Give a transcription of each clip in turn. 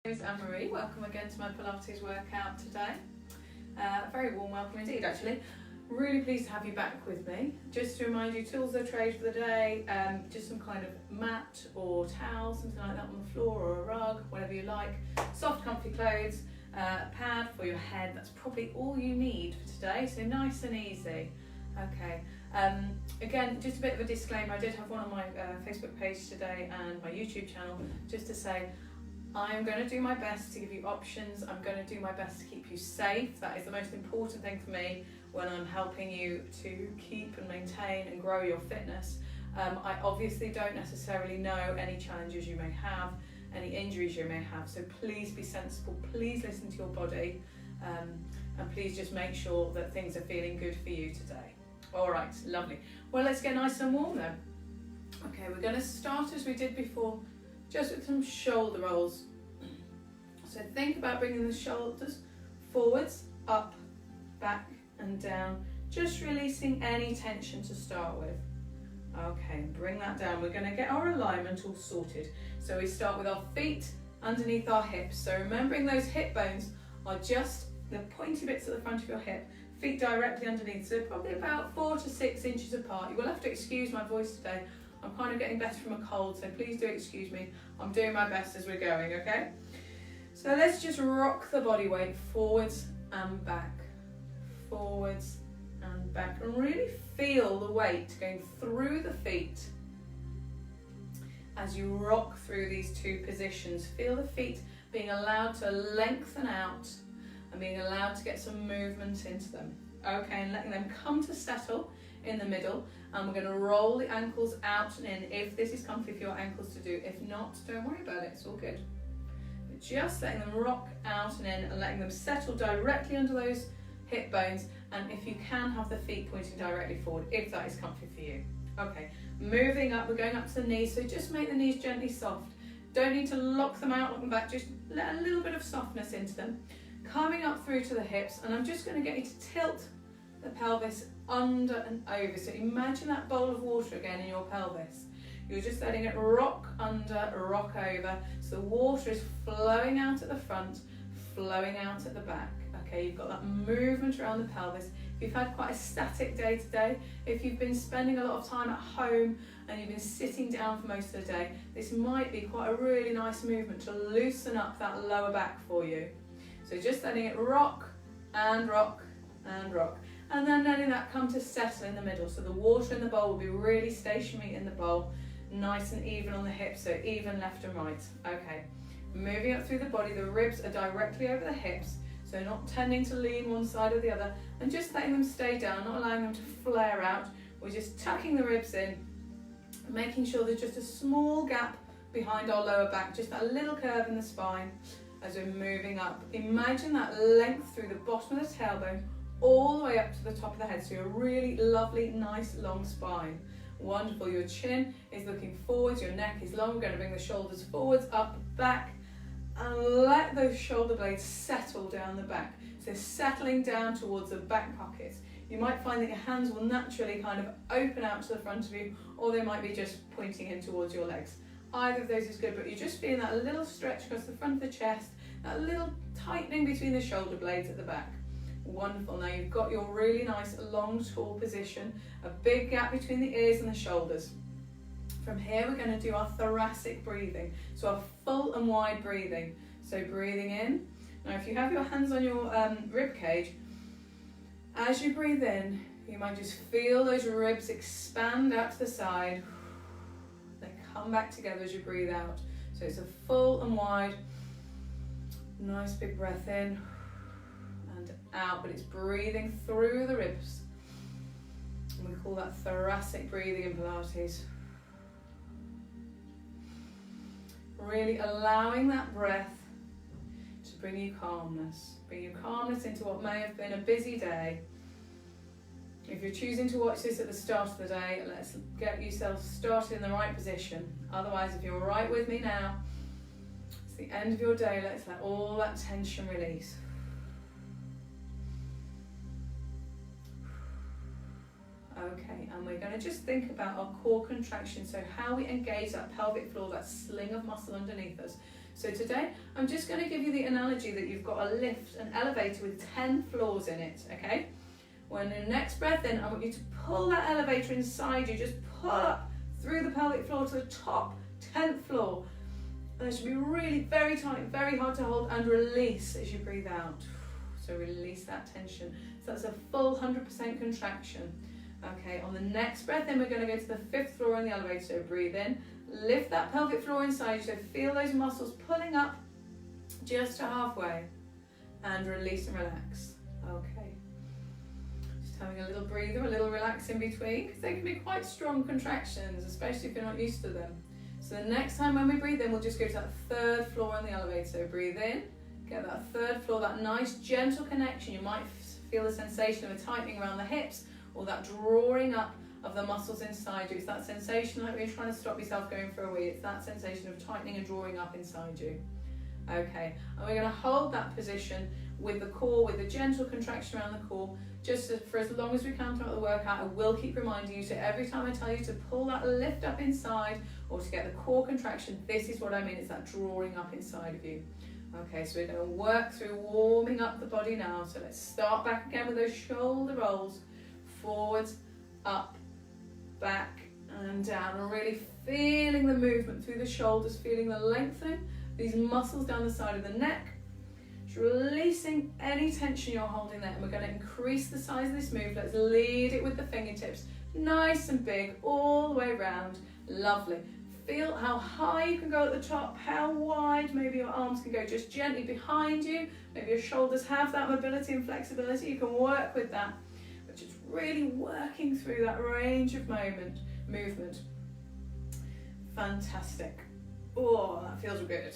My name is Anne-Marie. Welcome again to my Pilates workout today. Very warm welcome indeed, actually. Really pleased to have you back with me. Just to remind you, tools of trade for the day, just some kind of mat or towel, something like that on the floor, or a rug, whatever you like. Soft, comfy clothes, a pad for your head. That's probably all you need for today, so nice and easy. Okay. Again, just a bit of a disclaimer. I did have one on my Facebook page today and my YouTube channel, just to say I'm going to do my best to give you options. I'm going to do my best to keep you safe. That is the most important thing for me when I'm helping you to keep and maintain and grow your fitness. I obviously don't necessarily know any challenges you may have, any injuries you may have, so please be sensible, please listen to your body, and please just make sure that things are feeling good for you today. All right, lovely. Well, let's get nice and warm then. Okay, we're going to start as we did before, just with some shoulder rolls. So think about bringing the shoulders forwards, up, back and down, just releasing any tension to start with. Okay, bring that down. We're going to get our alignment all sorted. So we start with our feet underneath our hips. So remembering those hip bones are just the pointy bits at the front of your hip, feet directly underneath, so probably about 4 to 6 inches apart. You will have to excuse my voice today. I'm kind of getting better from a cold, so please do excuse me. I'm doing my best as we're going, okay? So let's just rock the body weight forwards and back, forwards and back, and really feel the weight going through the feet as you rock through these two positions. Feel the feet being allowed to lengthen out and being allowed to get some movement into them. Okay, and letting them come to settle in the middle, and we're going to roll the ankles out and in if this is comfy for your ankles to do. If not, don't worry about it, it's all good. But just letting them rock out and in and letting them settle directly under those hip bones, and if you can, have the feet pointing directly forward if that is comfy for you. Okay, moving up, we're going up to the knees, so just make the knees gently soft. Don't need to lock them out, lock them back, just let a little bit of softness into them. Coming up through to the hips, and I'm just going to get you to tilt the pelvis under and over. So imagine that bowl of water again in your pelvis. You're just letting it rock under, rock over. So the water is flowing out at the front, flowing out at the back. Okay, you've got that movement around the pelvis. If you've had quite a static day today, if you've been spending a lot of time at home and you've been sitting down for most of the day, this might be quite a really nice movement to loosen up that lower back for you. So just letting it rock and rock and rock. And then letting that come to settle in the middle. So the water in the bowl will be really stationary in the bowl, nice and even on the hips, so even left and right. Okay, moving up through the body, the ribs are directly over the hips, so not tending to lean one side or the other, and just letting them stay down, not allowing them to flare out. We're just tucking the ribs in, making sure there's just a small gap behind our lower back, just that little curve in the spine as we're moving up. Imagine that length through the bottom of the tailbone, all the way up to the top of the head, so you're a really lovely, nice, long spine. Wonderful. Your chin is looking forwards, your neck is long. We're going to bring the shoulders forwards, up, back, and let those shoulder blades settle down the back. So settling down towards the back pockets. You might find that your hands will naturally kind of open out to the front of you, or they might be just pointing in towards your legs. Either of those is good, but you're just feeling that little stretch across the front of the chest, that little tightening between the shoulder blades at the back. Wonderful. Now you've got your really nice long tall position, a big gap between the ears and the shoulders. From here we're going to do our thoracic breathing, so our full and wide breathing. So breathing in. Now if you have your hands on your rib cage, as you breathe in, you might just feel those ribs expand out to the side. They come back together as you breathe out. So it's a full and wide, nice big breath in and out, but it's breathing through the ribs. And we call that thoracic breathing in Pilates. Really allowing that breath to bring you calmness into what may have been a busy day. If you're choosing to watch this at the start of the day, let's get yourself started in the right position. Otherwise, if you're right with me now, it's the end of your day. Let's let all that tension release. Okay, and we're going to just think about our core contraction, so how we engage that pelvic floor, that sling of muscle underneath us. So today, I'm just going to give you the analogy that you've got a lift, an elevator with 10 floors in it, okay? When your next breath in, I want you to pull that elevator inside you, just pull up through the pelvic floor to the top, 10th floor. And it should be really very tight, very hard to hold, and release as you breathe out. So release that tension. So that's a full 100% contraction. Okay, on the next breath in, we're going to go to the 5th floor on the elevator. So breathe in, lift that pelvic floor inside you. So feel those muscles pulling up just to halfway. And release and relax. Okay. Just having a little breather, a little relax in between, because they can be quite strong contractions, especially if you're not used to them. So the next time when we breathe in, we'll just go to that 3rd floor on the elevator. So breathe in, get that 3rd floor, that nice gentle connection. You might feel the sensation of a tightening around the hips, or that drawing up of the muscles inside you. It's that sensation like when you're trying to stop yourself going for a wee. It's that sensation of tightening and drawing up inside you. Okay, and we're going to hold that position with the core, with a gentle contraction around the core, just for as long as we can throughout the workout. I will keep reminding you, so every time I tell you to pull that lift up inside or to get the core contraction, this is what I mean, it's that drawing up inside of you. Okay, so we're going to work through warming up the body now. So let's start back again with those shoulder rolls, forwards, up, back and down, and really feeling the movement through the shoulders, feeling the lengthening, these muscles down the side of the neck. Just releasing any tension you're holding there, and we're going to increase the size of this move. Let's lead it with the fingertips, nice and big all the way around. Lovely. Feel how high you can go at the top, how wide maybe your arms can go, just gently behind you. Maybe your shoulders have that mobility and flexibility, you can work with that, but just really working through that range of movement. Fantastic. Oh, that feels good.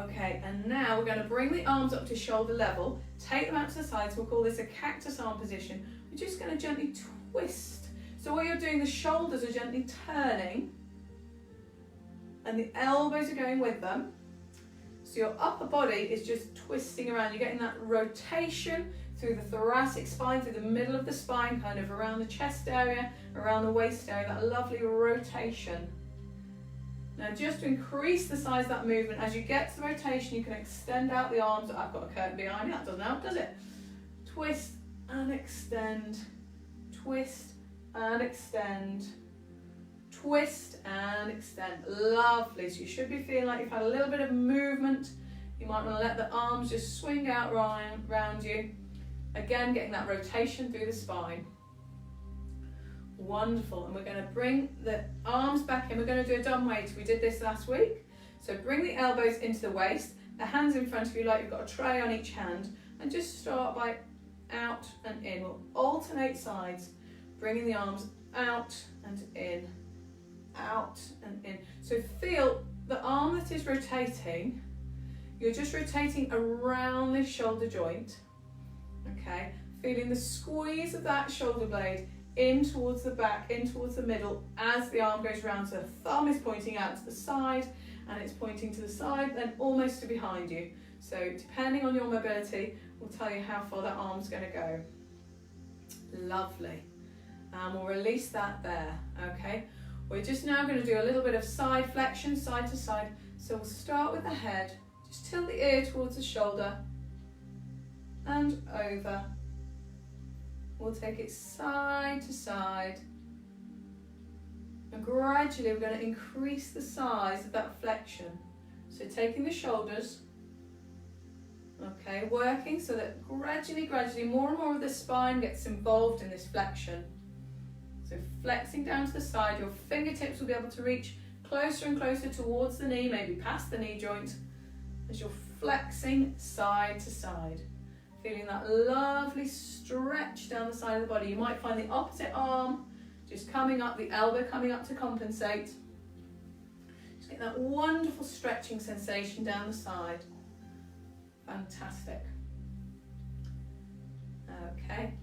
Okay, and now we're going to bring the arms up to shoulder level, take them out to the sides. We'll call this a cactus arm position. We're just going to gently twist. So what you're doing, the shoulders are gently turning and the elbows are going with them. So your upper body is just twisting around. You're getting that rotation through the thoracic spine, through the middle of the spine, kind of around the chest area, around the waist area, that lovely rotation. Now just to increase the size of that movement, as you get to the rotation, you can extend out the arms. I've got a curtain behind me, that doesn't help, does it? Twist and extend, twist and extend, twist and extend. Lovely. So you should be feeling like you've had a little bit of movement. You might want to let the arms just swing out around you. Again, getting that rotation through the spine. Wonderful. And we're going to bring the arms back in. We're going to do a dumb weight. We did this last week. So bring the elbows into the waist, the hands in front of you like you've got a tray on each hand, and just start by out and in. We'll alternate sides, bringing the arms out and in, out and in. So feel the arm that is rotating, you're just rotating around this shoulder joint, okay? Feeling the squeeze of that shoulder blade in towards the back, in towards the middle as the arm goes round. So the thumb is pointing out to the side and it's pointing to the side, then almost to behind you. So depending on your mobility, we'll tell you how far that arm's going to go. Lovely. And we'll release that there, okay? We're just now going to do a little bit of side flexion, side to side. So we'll start with the head, just tilt the ear towards the shoulder and over. We'll take it side to side. And gradually we're going to increase the size of that flexion. So taking the shoulders, okay, working so that gradually more and more of the spine gets involved in this flexion. So flexing down to the side, your fingertips will be able to reach closer and closer towards the knee, maybe past the knee joint, as you're flexing side to side. Feeling that lovely stretch down the side of the body. You might find the opposite arm just coming up, the elbow coming up to compensate. Just get that wonderful stretching sensation down the side. Fantastic. Okay,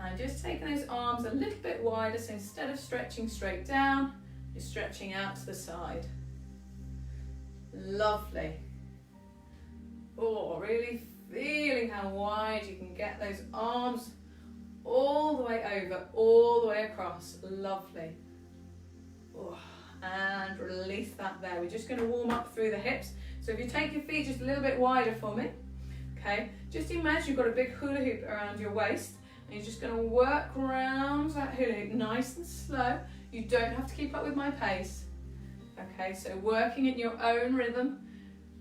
and just taking those arms a little bit wider, so instead of stretching straight down, you're stretching out to the side. Lovely. Oh, really feeling how wide you can get those arms, all the way over, all the way across. Lovely. Oh, and release that there. We're just going to warm up through the hips. So if you take your feet just a little bit wider for me, okay, just imagine you've got a big hula hoop around your waist, and you're just going to work around that hula hoop nice and slow. You don't have to keep up with my pace. Okay, so working in your own rhythm.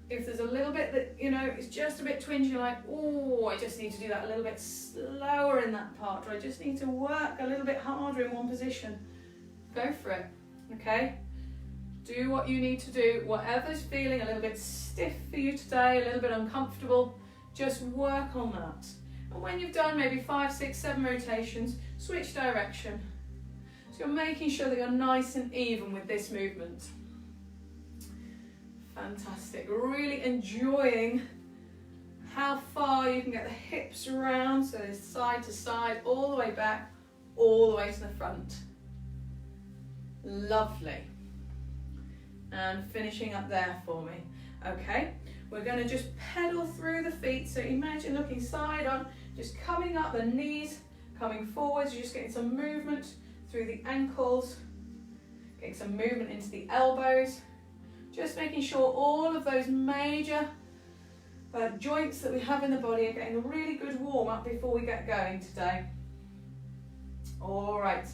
If there's a little bit that, you know, it's just a bit twingy, you're like, oh, I just need to do that a little bit slower in that part, or I just need to work a little bit harder in one position, go for it, okay? Do what you need to do. Whatever's feeling a little bit stiff for you today, a little bit uncomfortable, just work on that. And when you've done maybe 5, 6, 7 rotations, switch direction. So you're making sure that you're nice and even with this movement. Fantastic. Really enjoying how far you can get the hips around, so it's side to side, all the way back, all the way to the front. Lovely. And finishing up there for me. Okay, we're going to just pedal through the feet. So imagine looking side on, just coming up the knees, coming forwards. You're just getting some movement through the ankles, getting some movement into the elbows. Just making sure all of those major joints that we have in the body are getting a really good warm up before we get going today. All right.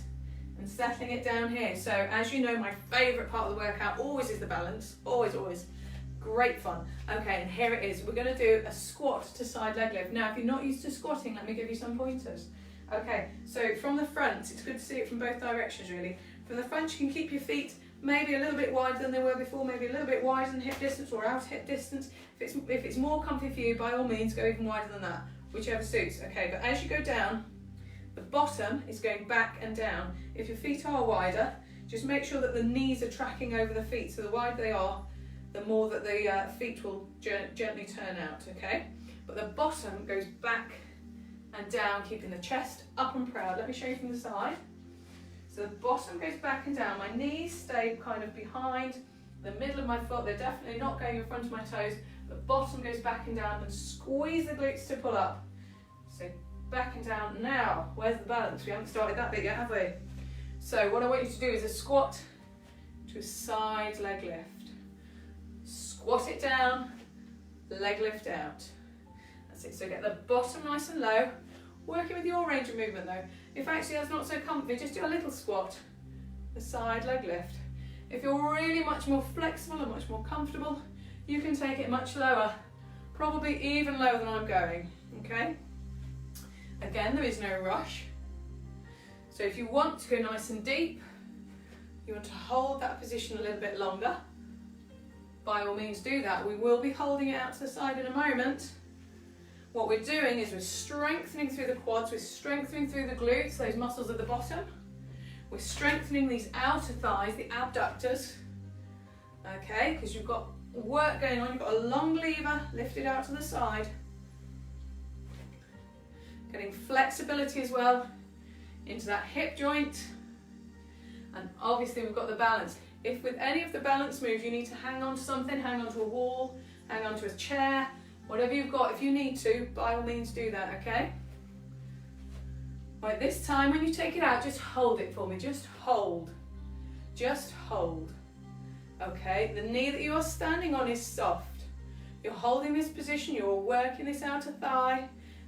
And settling it down here. So as you know, my favourite part of the workout always is the balance. Always, always. Great fun. Okay, and here it is. We're going to do a squat to side leg lift. Now, if you're not used to squatting, let me give you some pointers. Okay, so from the front, it's good to see it from both directions really. From the front, you can keep your feet maybe a little bit wider than they were before, maybe a little bit wider than hip distance or out hip distance. If it's more comfy for you, by all means, go even wider than that, whichever suits. Okay, but as you go down, the bottom is going back and down. If your feet are wider, just make sure that the knees are tracking over the feet. So the wider they are, the more that the feet will gently turn out, okay? But the bottom goes back and down, keeping the chest up and proud. Let me show you from the side. So the bottom goes back and down. My knees stay kind of behind the middle of my foot. They're definitely not going in front of my toes. The bottom goes back and down, and squeeze the glutes to pull up. So back and down. Now, where's the balance? We haven't started that bit yet, have we? So what I want you to do is a squat to a side leg lift. Squat it down, leg lift out. That's it. So get the bottom nice and low. Working with your range of movement though. If actually that's not so comfy, just do a little squat, a side leg lift. If you're really much more flexible and much more comfortable, you can take it much lower, probably even lower than I'm going, okay? Again, there is no rush. So if you want to go nice and deep, you want to hold that position a little bit longer, by all means do that. We will be holding it out to the side in a moment. What we're doing is we're strengthening through the quads, we're strengthening through the glutes, those muscles at the bottom. We're strengthening these outer thighs, the abductors, okay, because you've got work going on, you've got a long lever lifted out to the side. Getting flexibility as well into that hip joint. And obviously we've got the balance. If with any of the balance moves you need to hang on to something, hang on to a wall, hang on to a chair, whatever you've got, if you need to, by all means do that, okay? Right, this time when you take it out, just hold it for me, just hold. Just hold. Okay, the knee that you are standing on is soft. You're holding this position, you're working this outer thigh.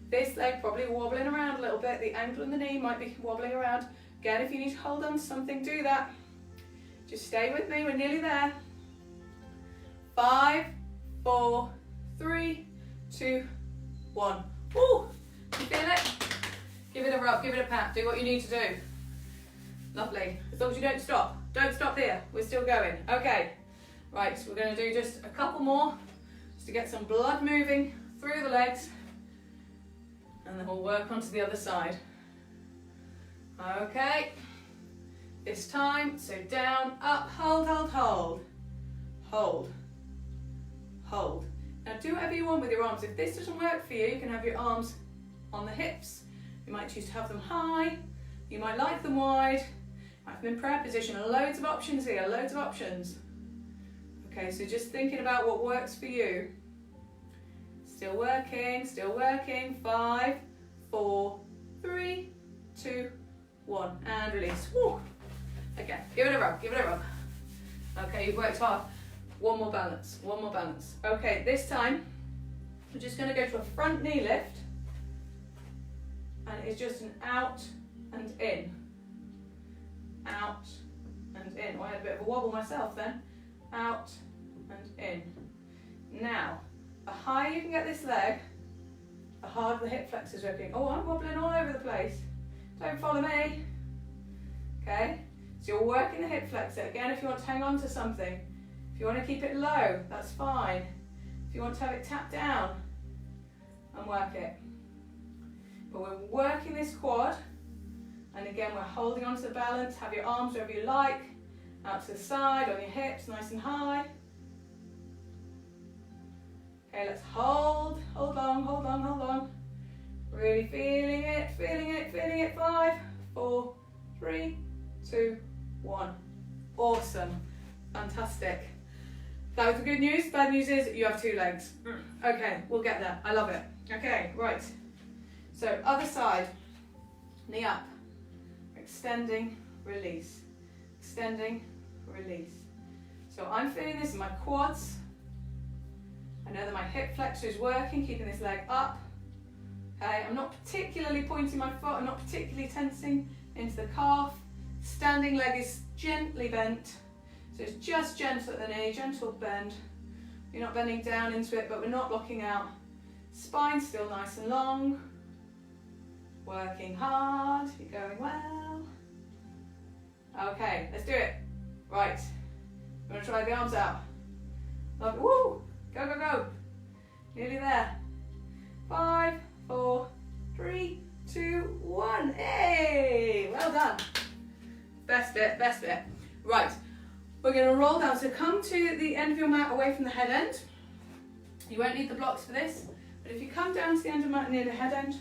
This leg probably wobbling around a little bit, the ankle and the knee might be wobbling around. Again, if you need to hold on to something, do that. Just stay with me, we're nearly there. 5, 4, 3, 2, 1. Woo! You feel it? Give it a rub, give it a pat, do what you need to do. Lovely. As long as you don't stop. Don't stop there, we're still going. Okay, right, so we're going to do just a couple more, just to get some blood moving through the legs. And then we'll work onto the other side. Okay, this time, so down, up, hold, hold, hold. Hold. Hold. Now do whatever you want with your arms. If this doesn't work for you, you can have your arms on the hips. You might choose to have them high. You might like them wide. Have them in prayer position. Loads of options here, loads of options. Okay, so just thinking about what works for you. Still working, still working. 5, 4, 3, 2, 1, and release. Woo. Again, give it a rub, give it a rub. Okay, you've worked hard. One more balance, one more balance. Okay, this time, we're just gonna go to a front knee lift. And it's just an out and in. Out and in. Oh, I had a bit of a wobble myself then. Out and in. Now, the higher you can get this leg, the harder the hip flexor's working. Oh, I'm wobbling all over the place. Don't follow me. Okay? So you're working the hip flexor. Again, if you want to hang on to something, if you want to keep it low, that's fine. If you want to have it tapped down, and work it. But we're working this quad, and again, we're holding on to the balance. Have your arms wherever you like, out to the side, on your hips, nice and high. Okay, let's hold long, hold long, hold long. Really feeling it, feeling it, feeling it. 5, 4, 3, 2, 1. Awesome, fantastic. That was the good news. Bad news is you have 2 legs. Okay, we'll get there. I love it. Okay, right. So other side, knee up, extending, release, extending, release. So I'm feeling this in my quads. I know that my hip flexor is working, keeping this leg up. Okay, I'm not particularly pointing my foot, I'm not particularly tensing into the calf. Standing leg is gently bent. So it's just gentle at the knee, gentle bend. You're not bending down into it, but we're not locking out. Spine still nice and long. Working hard, you're going well. Okay, let's do it. Right, we're gonna try the arms out. Love it. Woo! Go, go, go. Nearly there. 5, 4, 3, 2, 1. Hey, well done. Best bit, best bit. Right, we're gonna roll down. So come to the end of your mat away from the head end. You won't need the blocks for this, but if you come down to the end of the mat near the head end,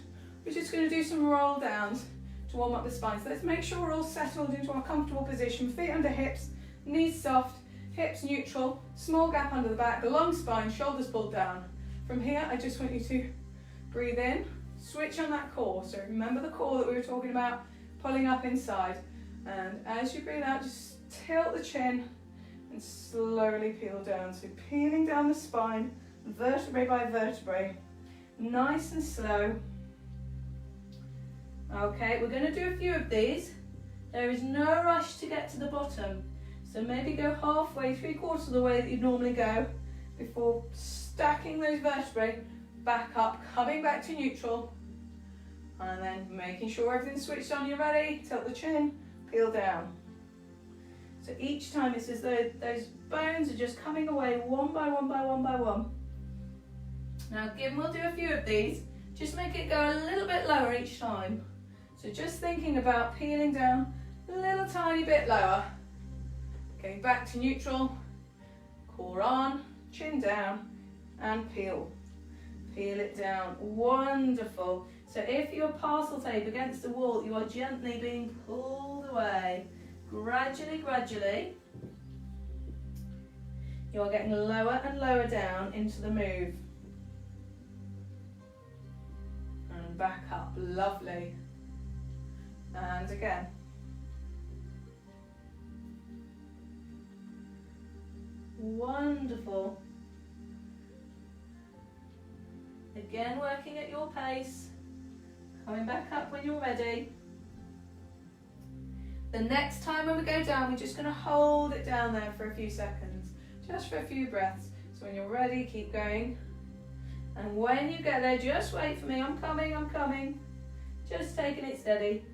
we're just gonna do some roll downs to warm up the spine. So let's make sure we're all settled into our comfortable position. Feet under hips, knees soft, hips neutral, small gap under the back, long spine, shoulders pulled down. From here, I just want you to breathe in, switch on that core. So remember the core that we were talking about, pulling up inside. And as you breathe out, just tilt the chin and slowly peel down. So peeling down the spine, vertebrae by vertebrae, nice and slow. Okay, we're going to do a few of these. There is no rush to get to the bottom. So maybe go halfway, 3/4 of the way that you'd normally go before stacking those vertebrae back up, coming back to neutral, and then making sure everything's switched on. You're ready, tilt the chin, peel down. So each time it's as though those bones are just coming away one by one by one by one. Now given we'll do a few of these, just make it go a little bit lower each time. So just thinking about peeling down a little tiny bit lower. Going back to neutral, core on, chin down, and peel. Peel it down, wonderful. So if you're parcel tape against the wall, you are gently being pulled away. Gradually, gradually, you are getting lower and lower down into the move. And back up, lovely. And again. Wonderful. Again, working at your pace. Coming back up when you're ready. The next time when we go down, we're just going to hold it down there for a few seconds. Just for a few breaths. So when you're ready, keep going. And when you get there, just wait for me. I'm coming, I'm coming. Just taking it steady.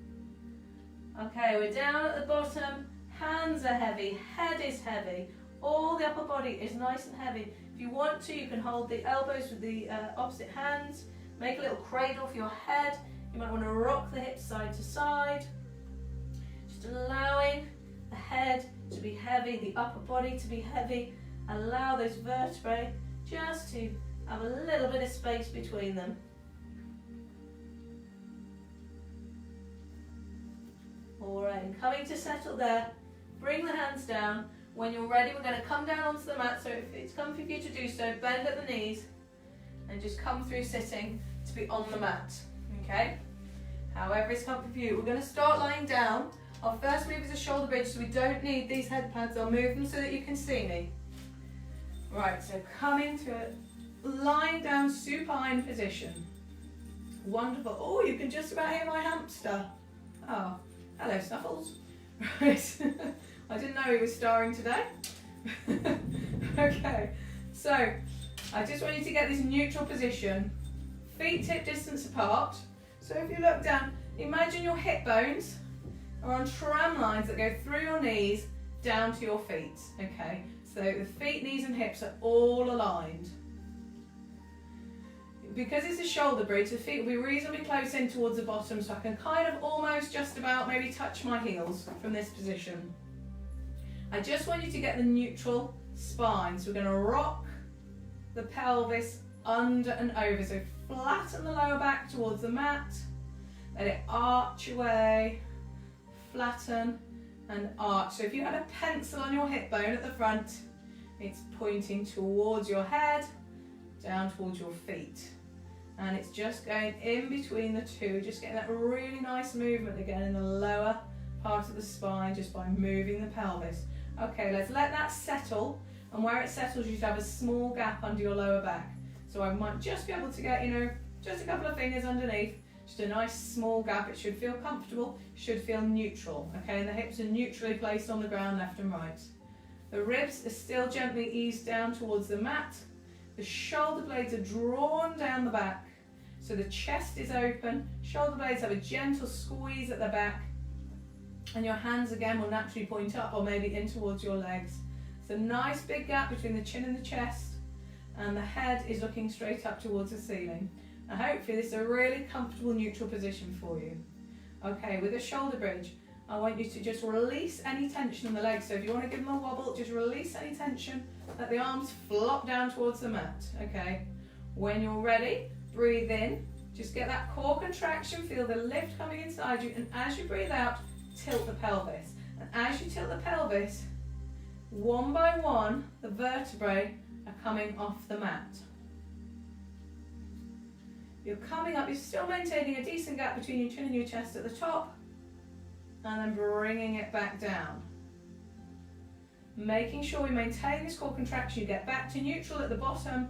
Okay, we're down at the bottom. Hands are heavy, head is heavy. All the upper body is nice and heavy. If you want to, you can hold the elbows with the opposite hands. Make a little cradle for your head. You might want to rock the hips side to side. Just allowing the head to be heavy, the upper body to be heavy. Allow those vertebrae just to have a little bit of space between them. Alright, and coming to settle there, bring the hands down. When you're ready, we're going to come down onto the mat, so if it's comfy for you to do so, bend at the knees and just come through sitting to be on the mat, okay? However it's comfy for you. We're going to start lying down Our first move is a shoulder bridge, so we don't need these head pads. I'll move them so that you can see me. Right, so come into a lying down supine position. Wonderful. Oh, you can just about hear my hamster. Oh, hello Snuffles. Right, I didn't know he was starring today. Okay, so I just want you to get this neutral position. Feet hip distance apart. So if you look down, imagine your hip bones are on tram lines that go through your knees down to your feet. Okay, so the feet, knees and hips are all aligned. Because it's a shoulder bridge, the feet will be reasonably close in towards the bottom, so I can kind of almost just about maybe touch my heels from this position. I just want you to get the neutral spine. So we're going to rock the pelvis under and over. So flatten the lower back towards the mat. Let it arch away, flatten and arch. So if you had a pencil on your hip bone at the front, it's pointing towards your head, down towards your feet. And it's just going in between the two, just getting that really nice movement again in the lower part of the spine just by moving the pelvis. Okay, let's let that settle, and where it settles you should have a small gap under your lower back. So I might just be able to get, just a couple of fingers underneath, just a nice small gap. It should feel comfortable, should feel neutral, okay, and the hips are neutrally placed on the ground left and right. The ribs are still gently eased down towards the mat. The shoulder blades are drawn down the back, so the chest is open, shoulder blades have a gentle squeeze at the back, and your hands again will naturally point up or maybe in towards your legs. It's a nice big gap between the chin and the chest, and the head is looking straight up towards the ceiling. Now hopefully this is a really comfortable neutral position for you. Okay, with a shoulder bridge, I want you to just release any tension in the legs. So if you want to give them a wobble, just release any tension. Let the arms flop down towards the mat, okay? When you're ready, breathe in. Just get that core contraction, feel the lift coming inside you, and as you breathe out, tilt the pelvis. And as you tilt the pelvis, one by one, the vertebrae are coming off the mat. You're coming up, you're still maintaining a decent gap between your chin and your chest at the top, and then bringing it back down. Making sure we maintain this core contraction, you get back to neutral at the bottom,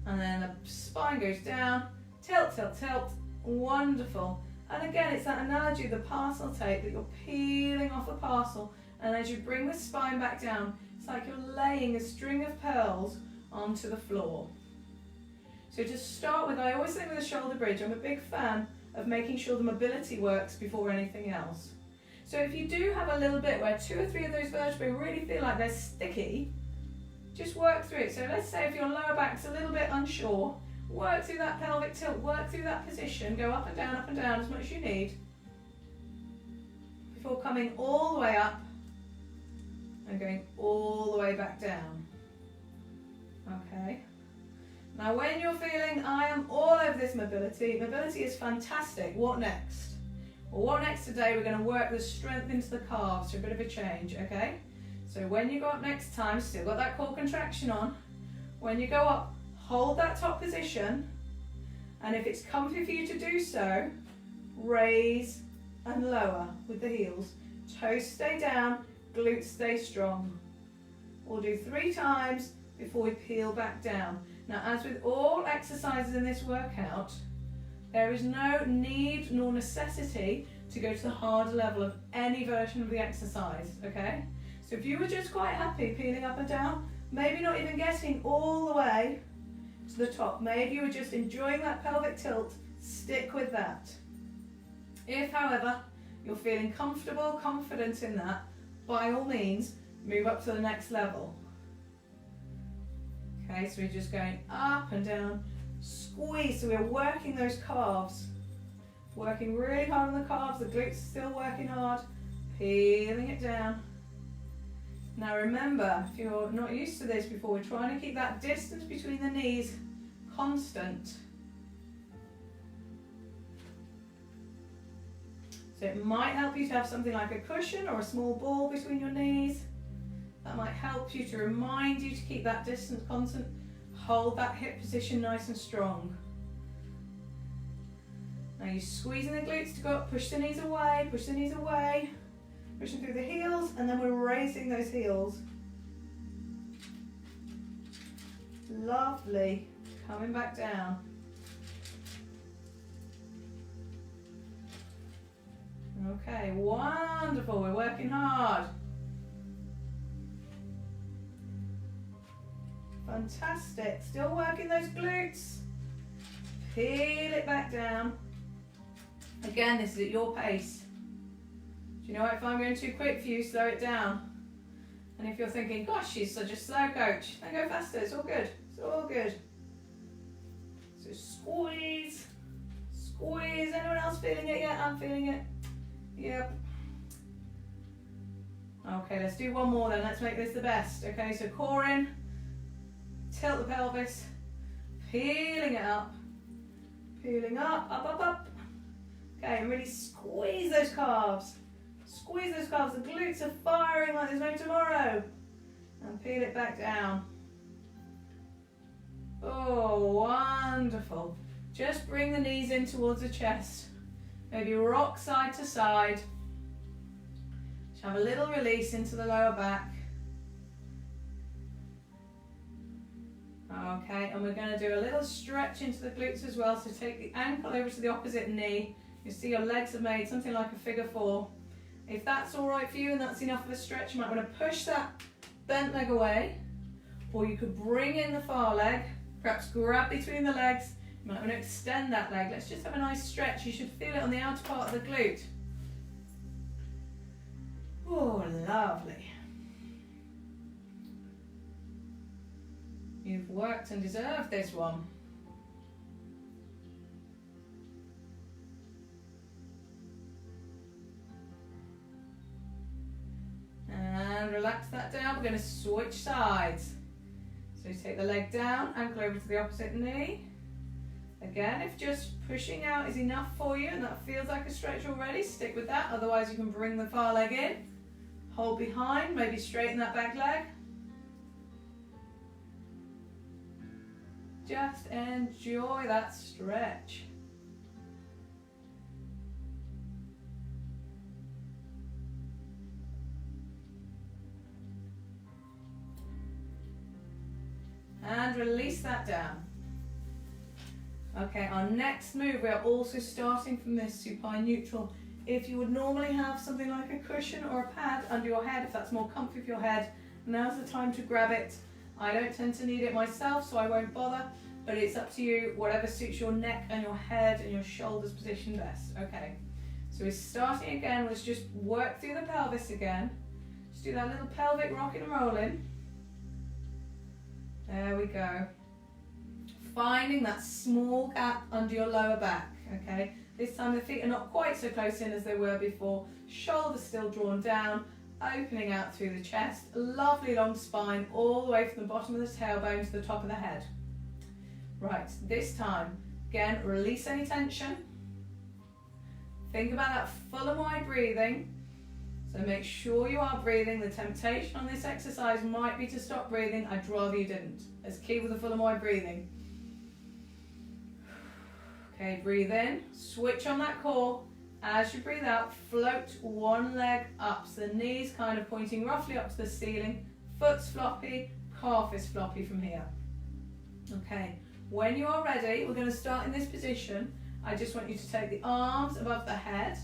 and then the spine goes down, tilt, tilt, tilt, wonderful. And again, it's that analogy of the parcel tape, that you're peeling off a parcel, and as you bring the spine back down, it's like you're laying a string of pearls onto the floor. So to start with, I always think with a shoulder bridge, I'm a big fan of making sure the mobility works before anything else. So if you do have a little bit where 2 or 3 of those vertebrae really feel like they're sticky, just work through it. So let's say if your lower back's a little bit unsure, work through that pelvic tilt, work through that position, go up and down as much as you need, before coming all the way up and going all the way back down. Okay. Now when you're feeling, I am all over this mobility, mobility is fantastic, what next? Well, what next today, we're going to work the strength into the calves, so a bit of a change, okay? So when you go up next time, still got that core contraction on. When you go up, hold that top position, and if it's comfy for you to do so, raise and lower with the heels. Toes stay down, glutes stay strong. We'll do 3 times before we peel back down. Now, as with all exercises in this workout, there is no need nor necessity to go to the harder level of any version of the exercise, okay? So if you were just quite happy peeling up and down, maybe not even getting all the way to the top, maybe you were just enjoying that pelvic tilt, stick with that. If, however, you're feeling comfortable, confident in that, by all means, move up to the next level. Okay, so we're just going up and down, squeeze, so we're working those calves, working really hard on the calves, the glutes still working hard, peeling it down. Now remember, if you're not used to this before, we're trying to keep that distance between the knees constant. So it might help you to have something like a cushion or a small ball between your knees. That might help you to remind you to keep that distance constant. Hold that hip position nice and strong. Now you're squeezing the glutes to go up, push the knees away, Pushing through the heels, and then we're raising those heels. Lovely. Coming back down. Okay, wonderful. We're working hard. Fantastic. Still working those glutes. Peel it back down. Again, this is at your pace. Do you know what? If I'm going too quick for you, slow it down. And if you're thinking, gosh, she's such a slow coach, then go faster. It's all good. It's all good. So squeeze. Squeeze. Anyone else feeling it yet? I'm feeling it. Yep. Okay, let's do one more then. Let's make this the best. Okay, so core in. Tilt the pelvis. Peeling it up. Peeling up, up, up, up. Okay, and really squeeze those calves. Squeeze those calves. The glutes are firing like there's no tomorrow. And peel it back down. Oh, wonderful. Just bring the knees in towards the chest. Maybe rock side to side. Just have a little release into the lower back. Okay, and we're going to do a little stretch into the glutes as well. So take the ankle over to the opposite knee. You see your legs have made something like a figure four. If that's all right for you and that's enough of a stretch, you might want to push that bent leg away. Or you could bring in the far leg, perhaps grab between the legs. You might want to extend that leg. Let's just have a nice stretch. You should feel it on the outer part of the glute. Oh, lovely. You've worked and deserved this one. And relax that down. We're going to switch sides. So you take the leg down, ankle over to the opposite knee. Again, if just pushing out is enough for you and that feels like a stretch already, stick with that. Otherwise, you can bring the far leg in, hold behind, maybe straighten that back leg. Just enjoy that stretch. And release that down. Okay, our next move, we are also starting from this supine neutral. If you would normally have something like a cushion or a pad under your head, if that's more comfy for your head, now's the time to grab it. I don't tend to need it myself, so I won't bother, but it's up to you, whatever suits your neck and your head and your shoulders position best. Okay, so we're starting again. Let's just work through the pelvis again. Just do that little pelvic rocking and rolling. There we go. Finding that small gap under your lower back, okay? This time the feet are not quite so close in as they were before. Shoulders still drawn down, opening out through the chest. Lovely long spine all the way from the bottom of the tailbone to the top of the head. Right, this time, again, release any tension. Think about that full and wide breathing. So make sure you are breathing. The temptation on this exercise might be to stop breathing. I'd rather you didn't. It's key with the full and wide breathing. Okay, breathe in, switch on that core. As you breathe out, float one leg up. So the knees kind of pointing roughly up to the ceiling. Foot's floppy, calf is floppy from here. Okay, when you are ready, we're going to start in this position. I just want you to take the arms above the head.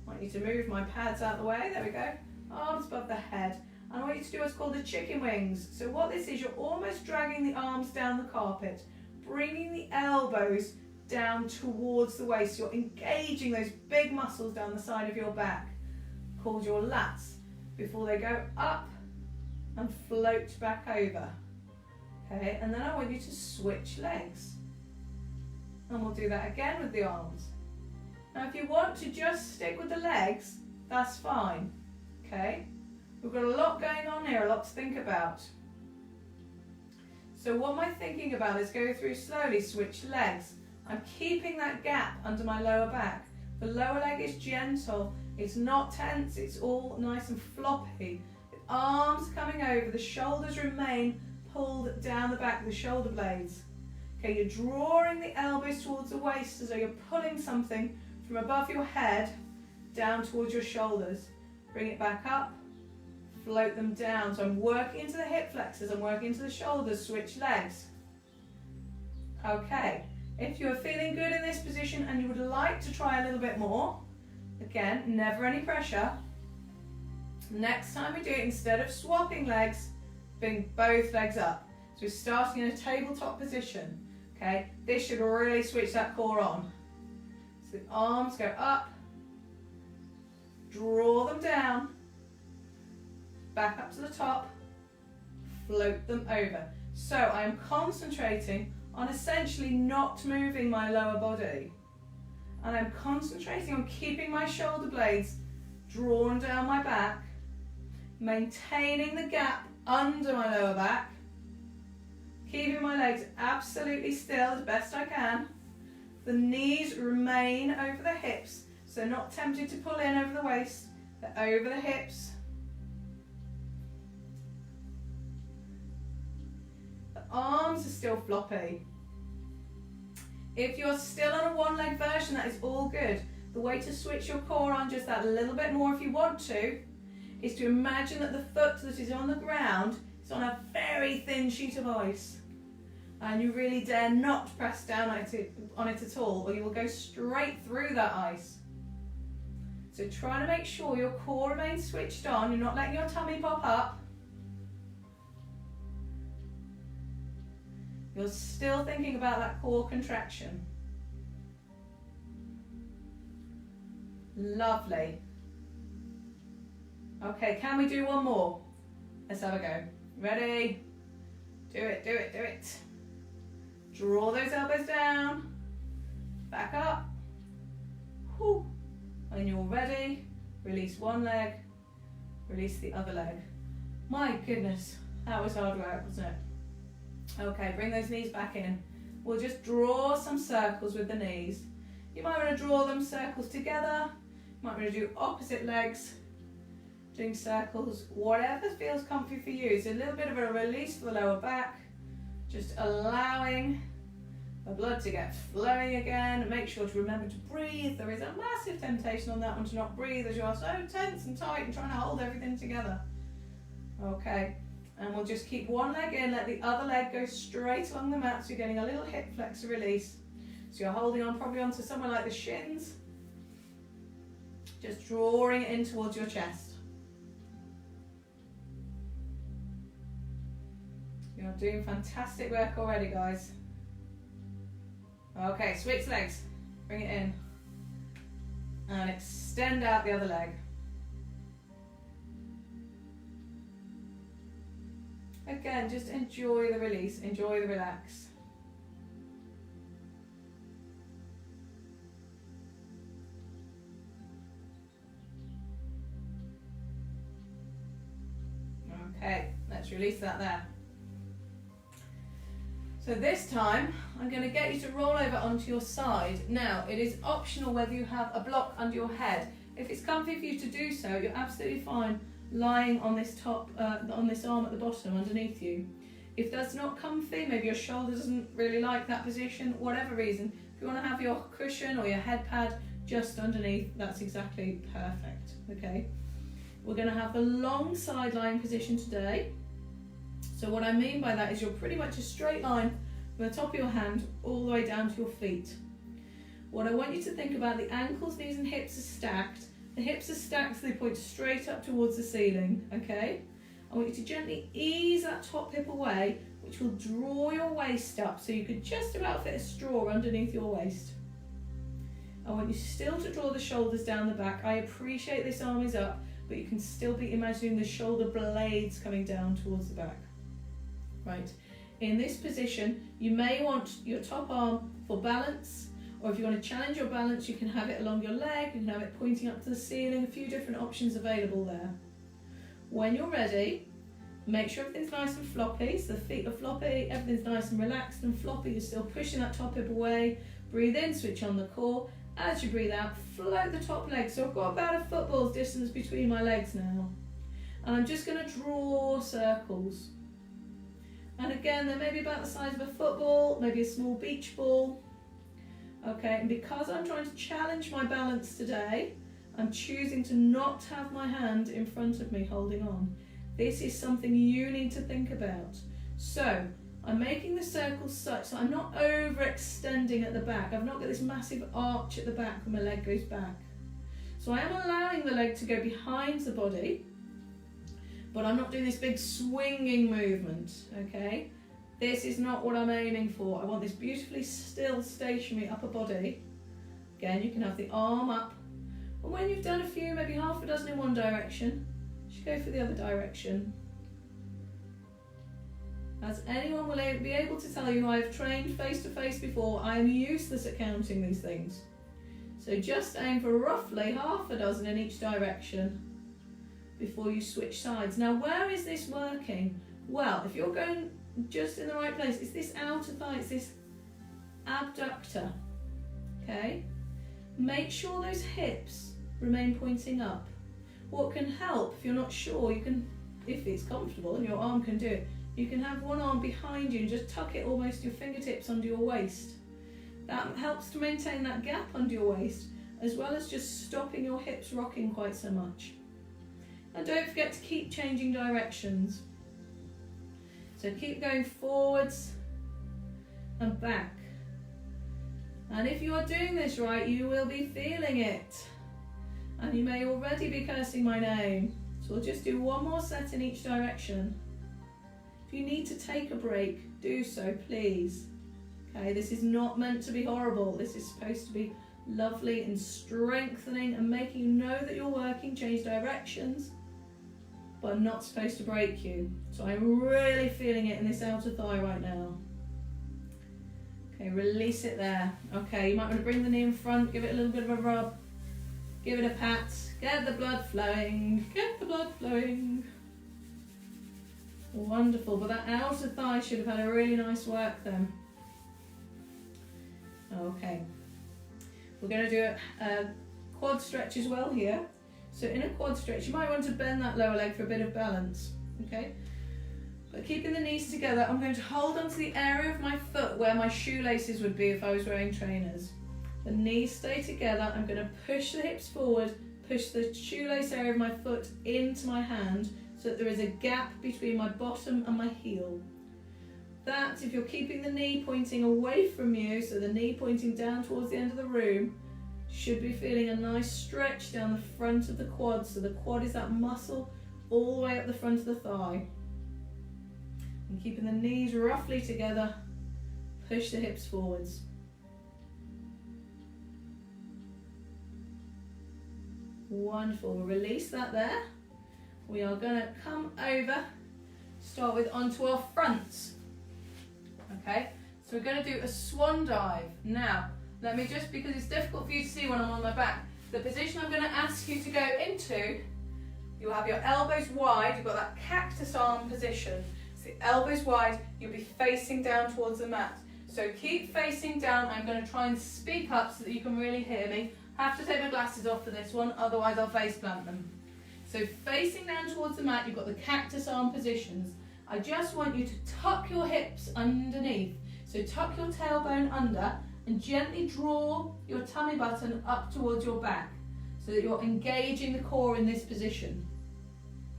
I want you to move my pads out of the way. There we go. Arms above the head. And I want you to do what's called the chicken wings. So what this is, you're almost dragging the arms down the carpet, bringing the elbows down towards the waist. You're engaging those big muscles down the side of your back, called your lats, before they go up and float back over. Okay, and then I want you to switch legs. And we'll do that again with the arms. Now if you want to just stick with the legs, that's fine. Okay, we've got a lot going on here, a lot to think about. So what am I thinking about? Let's go through slowly, switch legs. I'm keeping that gap under my lower back. The lower leg is gentle, it's not tense, it's all nice and floppy. The arms coming over, the shoulders remain pulled down the back of the shoulder blades. Okay, you're drawing the elbows towards the waist as though you're pulling something from above your head down towards your shoulders. bring it back up, float them down. So I'm working into the hip flexors, I'm working into the shoulders, switch legs. Okay, if you're feeling good in this position and you would like to try a little bit more, again, never any pressure. Next time we do it, instead of swapping legs, bring both legs up. So we're starting in a tabletop position. Okay, this should really switch that core on. So the arms go up, draw them down, back up to the top, float them over. So I am concentrating on essentially not moving my lower body. And I'm concentrating on keeping my shoulder blades drawn down my back, maintaining the gap under my lower back, keeping my legs absolutely still as best I can. The knees remain over the hips, so not tempted to pull in over the waist, they're over the hips. The arms are still floppy. If you're still on a one-leg version, that is all good. The way to switch your core on just that little bit more if you want to, is to imagine that the foot that is on the ground is on a very thin sheet of ice. And you really dare not press down on it at all, or you will go straight through that ice. So try to make sure your core remains switched on, you're not letting your tummy pop up. You're still thinking about that core contraction. Lovely. Okay, can we do one more? Let's have a go. Ready? Do it, do it, do it. Draw those elbows down. Back up. Whew. When you're ready, release one leg, release the other leg. My goodness, that was hard work, wasn't it? Okay, bring those knees back in. We'll just draw some circles with the knees. You might want to draw them circles together. You might want to do opposite legs, doing circles, whatever feels comfy for you. So a little bit of a release for the lower back, just allowing the blood to get flowing again. Make sure to remember to breathe. There is a massive temptation on that one to not breathe as you are so tense and tight and trying to hold everything together. Okay, and we'll just keep one leg in, let the other leg go straight along the mat, so you're getting a little hip flexor release. So you're holding on probably onto somewhere like the shins, just drawing it in towards your chest. You're doing fantastic work already, guys. Okay, switch legs, bring it in, and extend out the other leg. Again, just enjoy the release, enjoy the relax. Okay, let's release that there. So this time, I'm going to get you to roll over onto your side. Now, it is optional whether you have a block under your head. If it's comfy for you to do so, you're absolutely fine lying on this on this arm at the bottom underneath you. If that's not comfy, maybe your shoulder doesn't really like that position, whatever reason, if you want to have your cushion or your head pad just underneath, that's exactly perfect, okay? We're going to have the long side lying position today. So what I mean by that is you're pretty much a straight line from the top of your hand all the way down to your feet. What I want you to think about, the ankles, knees and hips are stacked. The hips are stacked so they point straight up towards the ceiling, okay? I want you to gently ease that top hip away, which will draw your waist up so you could just about fit a straw underneath your waist. I want you still to draw the shoulders down the back. I appreciate this arm is up, but you can still be imagining the shoulder blades coming down towards the back. Right, in this position, you may want your top arm for balance, or if you want to challenge your balance, you can have it along your leg, you can have it pointing up to the ceiling, a few different options available there. When you're ready, make sure everything's nice and floppy, so the feet are floppy, everything's nice and relaxed and floppy, you're still pushing that top hip away. Breathe in, switch on the core. As you breathe out, float the top leg. So I've got about a football's distance between my legs now. And I'm just going to draw circles. And again, they're maybe about the size of a football, maybe a small beach ball. Okay, and because I'm trying to challenge my balance today, I'm choosing to not have my hand in front of me holding on. This is something you need to think about. So I'm making the circle such that I'm not overextending at the back. I've not got this massive arch at the back when my leg goes back. So I am allowing the leg to go behind the body, but I'm not doing this big swinging movement, okay? This is not what I'm aiming for. I want this beautifully still, stationary upper body. Again, you can have the arm up. And when you've done a few, maybe half a dozen in one direction, you should go for the other direction. As anyone will be able to tell you, I have trained face-to-face before, I am useless at counting these things. So just aim for roughly half a dozen in each direction before you switch sides. Now, where is this working? Well, if you're going just in the right place, it's this outer thigh, it's this abductor, okay? Make sure those hips remain pointing up. What can help, if you're not sure, you can, if it's comfortable and your arm can do it, you can have one arm behind you and just tuck it almost your fingertips under your waist. That helps to maintain that gap under your waist, as well as just stopping your hips rocking quite so much. And don't forget to keep changing directions. So keep going forwards and back. And if you are doing this right, you will be feeling it. And you may already be cursing my name. So we'll just do one more set in each direction. If you need to take a break, do so, please. Okay, this is not meant to be horrible. This is supposed to be lovely and strengthening and making you know that you're working, change directions, but I'm not supposed to break you. So I'm really feeling it in this outer thigh right now. Okay, release it there. Okay, you might want to bring the knee in front, give it a little bit of a rub, give it a pat, get the blood flowing, get the blood flowing. Wonderful, but that outer thigh should have had a really nice work then. Okay, we're going to do a quad stretch as well here. So in a quad stretch, you might want to bend that lower leg for a bit of balance, okay? But keeping the knees together, I'm going to hold onto the area of my foot where my shoelaces would be if I was wearing trainers. The knees stay together. I'm going to push the hips forward, push the shoelace area of my foot into my hand so that there is a gap between my bottom and my heel. That, if you're keeping the knee pointing away from you, so the knee pointing down towards the end of the room, should be feeling a nice stretch down the front of the quad. So the quad is that muscle all the way up the front of the thigh. And keeping the knees roughly together, push the hips forwards. Wonderful, we'll release that there. We are going to come over, start with onto our fronts. Okay, so we're going to do a swan dive. Now, let me just, because it's difficult for you to see when I'm on my back, the position I'm going to ask you to go into, you'll have your elbows wide, you've got that cactus arm position. So the elbows wide, you'll be facing down towards the mat. So keep facing down. I'm going to try and speak up so that you can really hear me. I have to take my glasses off for this one, otherwise I'll face plant them. So facing down towards the mat, you've got the cactus arm positions. I just want you to tuck your hips underneath. So tuck your tailbone under and gently draw your tummy button up towards your back so that you're engaging the core in this position.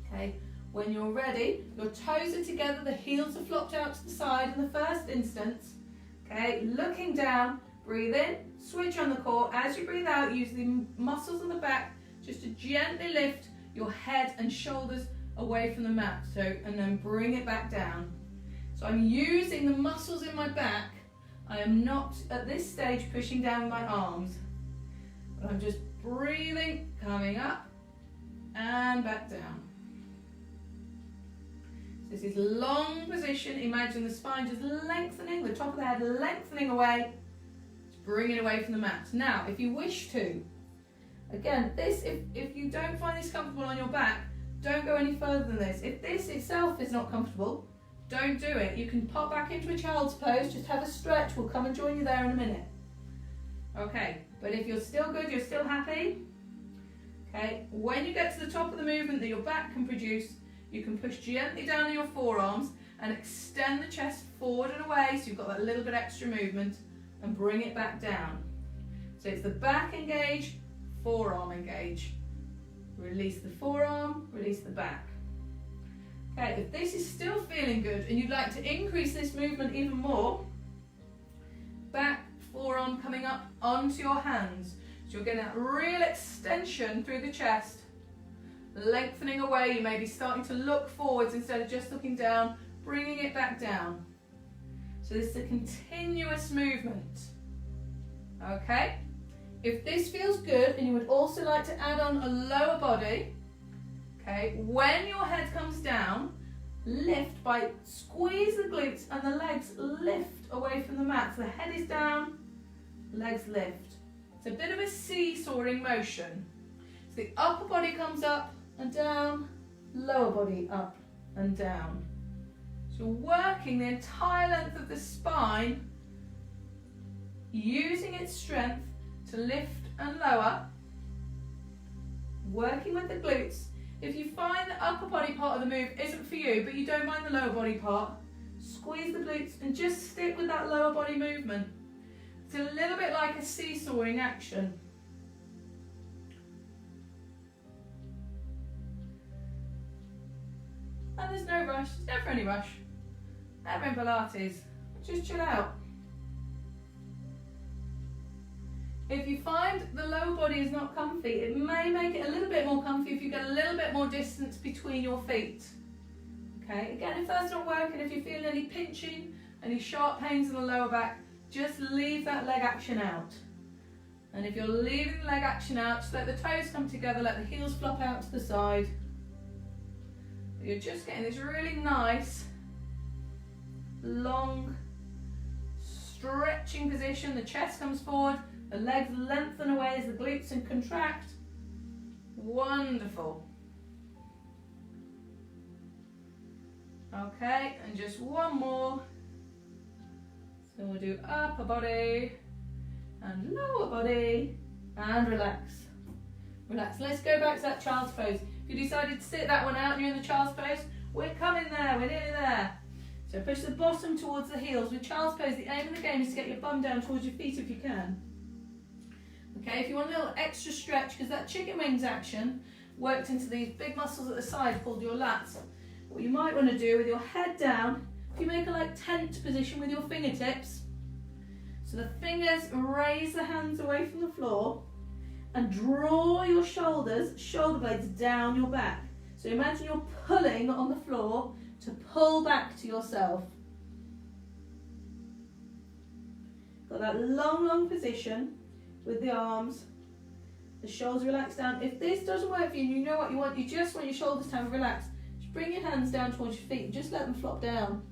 Okay, when you're ready, your toes are together, the heels are flopped out to the side in the first instance. Okay, looking down, breathe in, switch on the core. As you breathe out, use the muscles on the back just to gently lift your head and shoulders away from the mat. So, and then bring it back down. So I'm using the muscles in my back. I am not at this stage pushing down with my arms, but I'm just breathing, coming up and back down. So this is long position. Imagine the spine just lengthening, the top of the head lengthening away. Just bring it away from the mat. Now, if you wish to, again, this, if you don't find this comfortable on your back, don't go any further than this. If this itself is not comfortable, don't do it. You can pop back into a child's pose, just have a stretch. We'll come and join you there in a minute. Okay, but if you're still good, you're still happy, okay, when you get to the top of the movement that your back can produce, you can push gently down on your forearms and extend the chest forward and away so you've got that little bit extra movement and bring it back down. So it's the back engaged, forearm engage. Release the forearm, release the back. Okay, if this is still feeling good and you'd like to increase this movement even more, back, forearm coming up onto your hands. So you're getting that real extension through the chest, lengthening away. You may be starting to look forwards instead of just looking down, bringing it back down. So this is a continuous movement. Okay? If this feels good and you would also like to add on a lower body, okay, when your head comes down, lift by squeeze the glutes and the legs lift away from the mat. So the head is down, legs lift. It's a bit of a seesawing motion. So the upper body comes up and down, lower body up and down. So working the entire length of the spine, using its strength to lift and lower, working with the glutes. If you find the upper body part of the move isn't for you, but you don't mind the lower body part, squeeze the glutes and just stick with that lower body movement. It's a little bit like a seesawing action. And there's no rush, there's never any rush. Never in Pilates, just chill out. If you find the lower body is not comfy, it may make it a little bit more comfy if you get a little bit more distance between your feet. Okay, again, if that's not working, if you feel any pinching, any sharp pains in the lower back, just leave that leg action out. And if you're leaving the leg action out, just let the toes come together, let the heels flop out to the side. You're just getting this really nice, long, stretching position. The chest comes forward, the legs lengthen away as the glutes and contract. Wonderful. Okay, and just one more. So we'll do upper body and lower body and relax. Relax. Let's go back to that child's pose. If you decided to sit that one out and you're in the child's pose, we're coming there, we're nearly there. So push the bottom towards the heels. With child's pose, the aim of the game is to get your bum down towards your feet if you can. Okay, if you want a little extra stretch, because that chicken wings action worked into these big muscles at the side called your lats, what you might want to do with your head down, if you make a like tent position with your fingertips, so the fingers raise the hands away from the floor and draw your shoulders, shoulder blades down your back. So imagine you're pulling on the floor to pull back to yourself. Got that long position with the arms, the shoulders relaxed down. If this doesn't work for you and you know what you want, you just want your shoulders to have relaxed, just bring your hands down towards your feet and just let them flop down.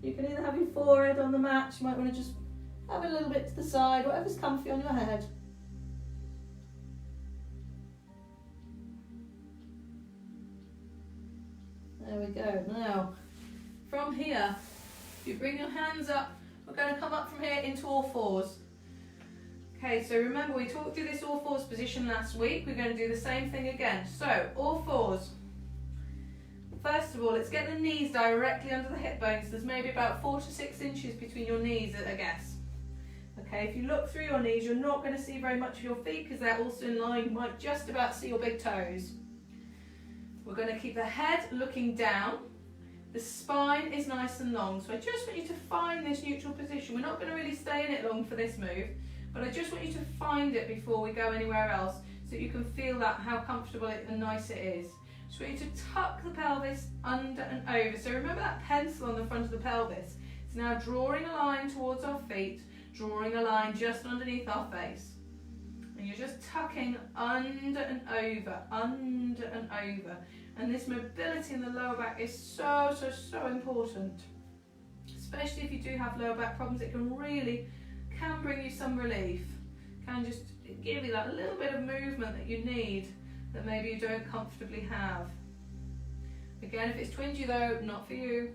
You can either have your forehead on the mat, you might want to just have it a little bit to the side, whatever's comfy on your head. There we go. Now, from here, if you bring your hands up, we're going to come up from here into all fours. Okay, so remember we talked through this all fours position last week. We're going to do the same thing again. So, all fours. First of all, let's get the knees directly under the hip bones. There's maybe about 4 to 6 inches between your knees, I guess. Okay, if you look through your knees, you're not going to see very much of your feet because they're also in line. You might just about see your big toes. We're going to keep the head looking down. The spine is nice and long. So I just want you to find this neutral position. We're not going to really stay in it long for this move, but I just want you to find it before we go anywhere else so that you can feel that how comfortable and nice it is. Just want you to tuck the pelvis under and over. So remember that pencil on the front of the pelvis. It's now drawing a line towards our feet, drawing a line just underneath our face. And you're just tucking under and over, under and over. And this mobility in the lower back is so important. Especially if you do have lower back problems, it can bring you some relief. Can just give you that little bit of movement that you need that maybe you don't comfortably have. Again, if it's twingy though, not for you.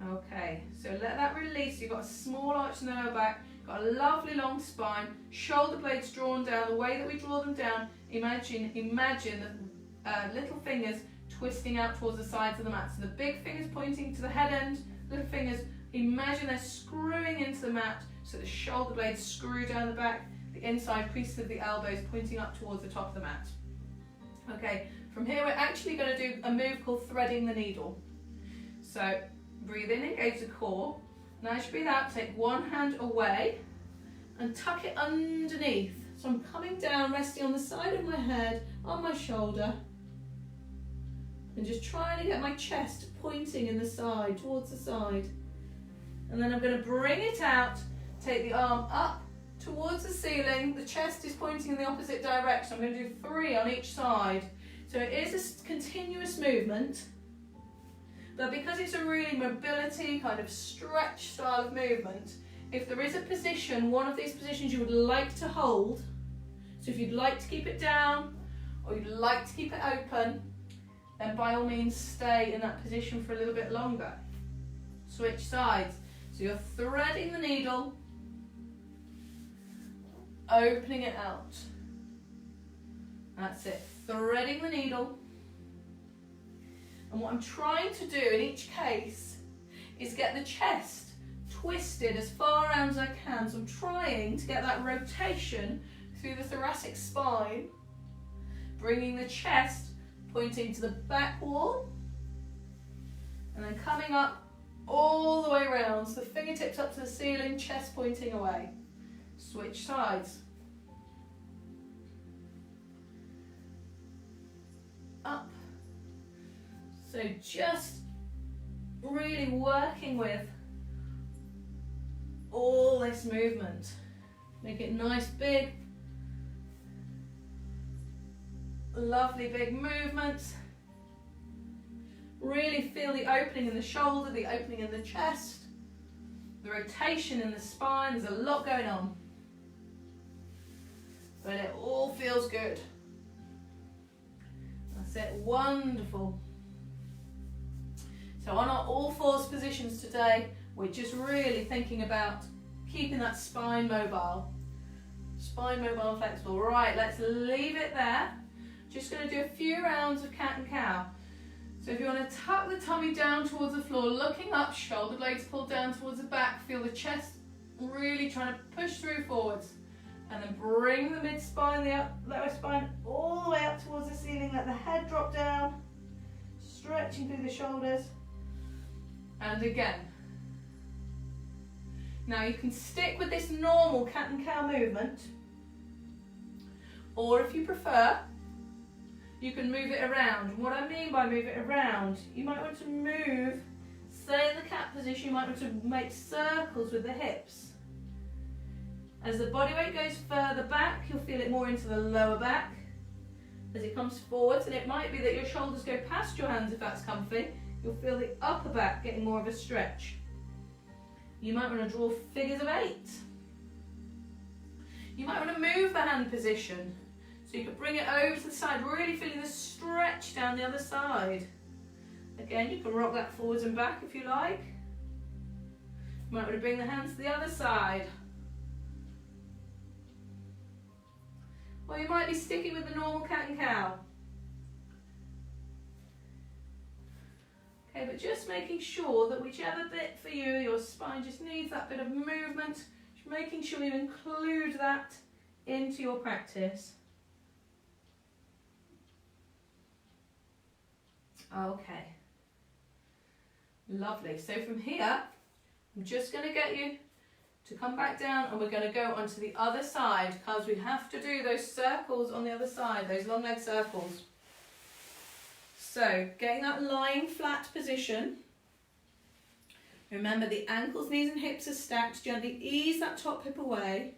Okay, so let that release. You've got a small arch in the lower back, got a lovely long spine, shoulder blades drawn down. The way that we draw them down, imagine the little fingers twisting out towards the sides of the mat. So the big fingers pointing to the head end, little fingers, imagine they're screwing into the mat so the shoulder blades screw down the back. the inside creases of the elbows pointing up towards the top of the mat. Okay, from here we're actually going to do a move called threading the needle. So breathe in, engage the core. Now as you breathe out, take one hand away and tuck it underneath. So I'm coming down, resting on the side of my head, on my shoulder, and just trying to get my chest pointing in the side, towards the side. And then I'm going to bring it out, take the arm up towards the ceiling, the chest is pointing in the opposite direction. I'm going to do 3 on each side. So it is a continuous movement, but because it's a really mobility, kind of stretch style of movement, if there is a position, one of these positions you would like to hold, so if you'd like to keep it down, or you'd like to keep it open, then by all means stay in that position for a little bit longer. Switch sides. So you're threading the needle, opening it out. That's it, threading the needle. And what I'm trying to do in each case is get the chest twisted as far around as I can. So I'm trying to get that rotation through the thoracic spine, bringing the chest pointing to the back wall, and then coming up all the way around. So the fingertips up to the ceiling, chest pointing away. Switch sides. Up. So just really working with all this movement. Make it nice, big, lovely big movements. Really feel the opening in the shoulder, the opening in the chest, the rotation in the spine. There's a lot going on, but it all feels good. That's it, wonderful. So on our all fours positions today, we're just really thinking about keeping that spine mobile. Spine mobile and flexible. Right, let's leave it there. Just going to do a few rounds of cat and cow. So if you want to tuck the tummy down towards the floor, looking up, shoulder blades pulled down towards the back, feel the chest really trying to push through forwards. And then bring the mid-spine, the lower spine, all the way up towards the ceiling. Let the head drop down, stretching through the shoulders. And again. Now you can stick with this normal cat and cow movement, or if you prefer, you can move it around. And what I mean by move it around, you might want to move, stay in the cat position, you might want to make circles with the hips. As the body weight goes further back, you'll feel it more into the lower back. As it comes forwards, and it might be that your shoulders go past your hands if that's comfy, you'll feel the upper back getting more of a stretch. You might want to draw figures of 8. You might want to move the hand position. So you could bring it over to the side, really feeling the stretch down the other side. Again, you can rock that forwards and back if you like. You might want to bring the hands to the other side. Or you might be sticking with the normal cat and cow. Okay, but just making sure that whichever bit for you, your spine just needs that bit of movement, just making sure you include that into your practice. Okay, lovely. So from here, I'm just going to get you to come back down, and we're going to go onto the other side because we have to do those circles on the other side, those long leg circles. So getting that lying flat position. Remember the ankles, knees and hips are stacked. Gently ease that top hip away.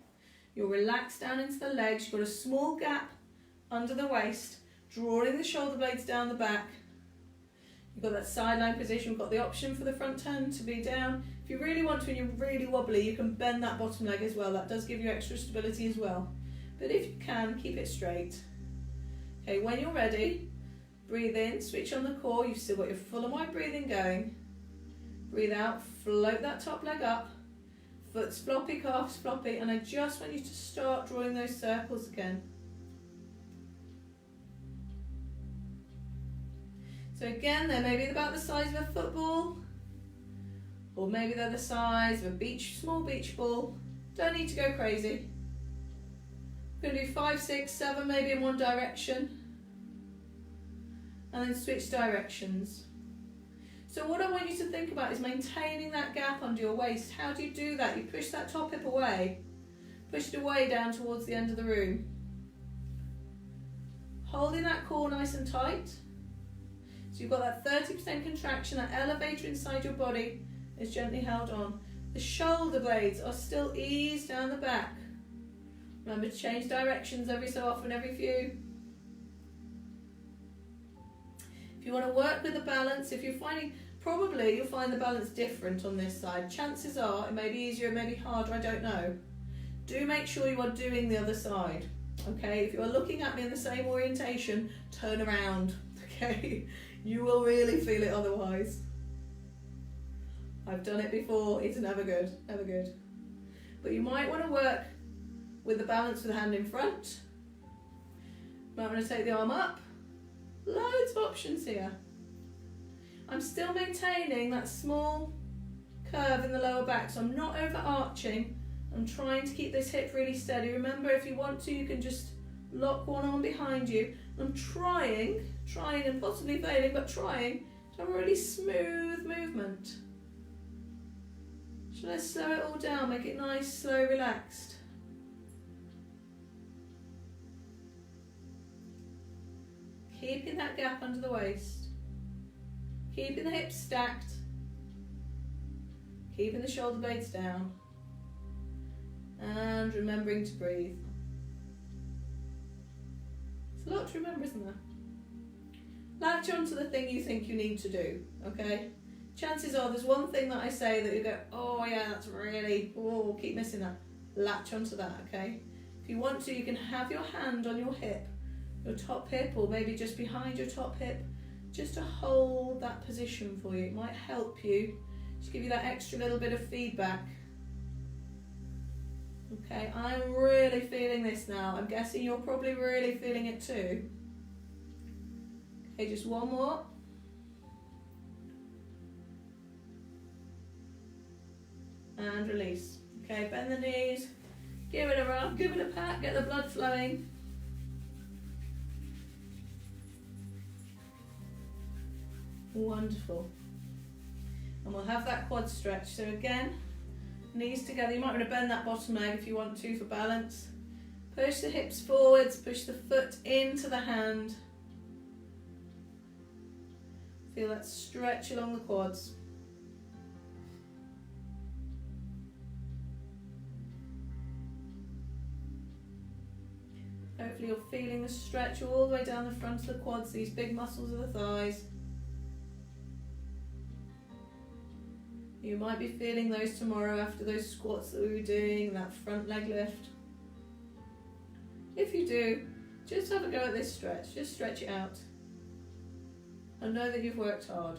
You'll relax down into the legs. You've got a small gap under the waist, drawing the shoulder blades down the back. You've got that sideline position. We've got the option for the front turn to be down. If you really want to and you're really wobbly, you can bend that bottom leg as well. That does give you extra stability as well. But if you can, keep it straight. Okay, when you're ready, breathe in, switch on the core. You've still got your full and wide breathing going. Breathe out, float that top leg up. Foot's floppy, calves floppy, and I just want you to start drawing those circles again. So again, they're maybe about the size of a football, or maybe they're the size of a small beach ball. Don't need to go crazy. We're going to do 5, 6, 7 maybe in one direction. And then switch directions. So what I want you to think about is maintaining that gap under your waist. How do you do that? You push that top hip away. Push it away down towards the end of the room. Holding that core nice and tight. So you've got that 30% contraction, that elevator inside your body is gently held on. The shoulder blades are still eased down the back. Remember to change directions every so often, every few. If you want to work with the balance, if you're finding, probably you'll find the balance different on this side. Chances are it may be easier, it may be harder, I don't know. Do make sure you are doing the other side, okay? If you are looking at me in the same orientation, turn around, okay? You will really feel it otherwise. I've done it before, it's never good, never good. But you might want to work with the balance with the hand in front. You might want to take the arm up. Loads of options here. I'm still maintaining that small curve in the lower back, so I'm not overarching. I'm trying to keep this hip really steady. Remember, if you want to, you can just lock one arm behind you. I'm trying and possibly failing, but trying to have a really smooth movement. Shall I slow it all down, make it nice, slow, relaxed? Keeping that gap under the waist. Keeping the hips stacked. Keeping the shoulder blades down. And remembering to breathe. It's a lot to remember, isn't there? Latch on to the thing you think you need to do, okay? Chances are there's one thing that I say that you go, oh yeah, that's really, oh, keep missing that. Latch onto that, okay? If you want to, you can have your hand on your hip, your top hip, or maybe just behind your top hip, just to hold that position for you. It might help you, just give you that extra little bit of feedback. Okay, I'm really feeling this now. I'm guessing you're probably really feeling it too. Okay, just one more. And release. Okay, bend the knees, give it a rub, give it a pat, get the blood flowing. Wonderful. And we'll have that quad stretch. So again, knees together. You might want to bend that bottom leg if you want to for balance. Push the hips forwards, push the foot into the hand. Feel that stretch along the quads. Hopefully you're feeling the stretch all the way down the front of the quads, these big muscles of the thighs. You might be feeling those tomorrow after those squats that we were doing, that front leg lift. If you do, just have a go at this stretch, just stretch it out. And know that you've worked hard.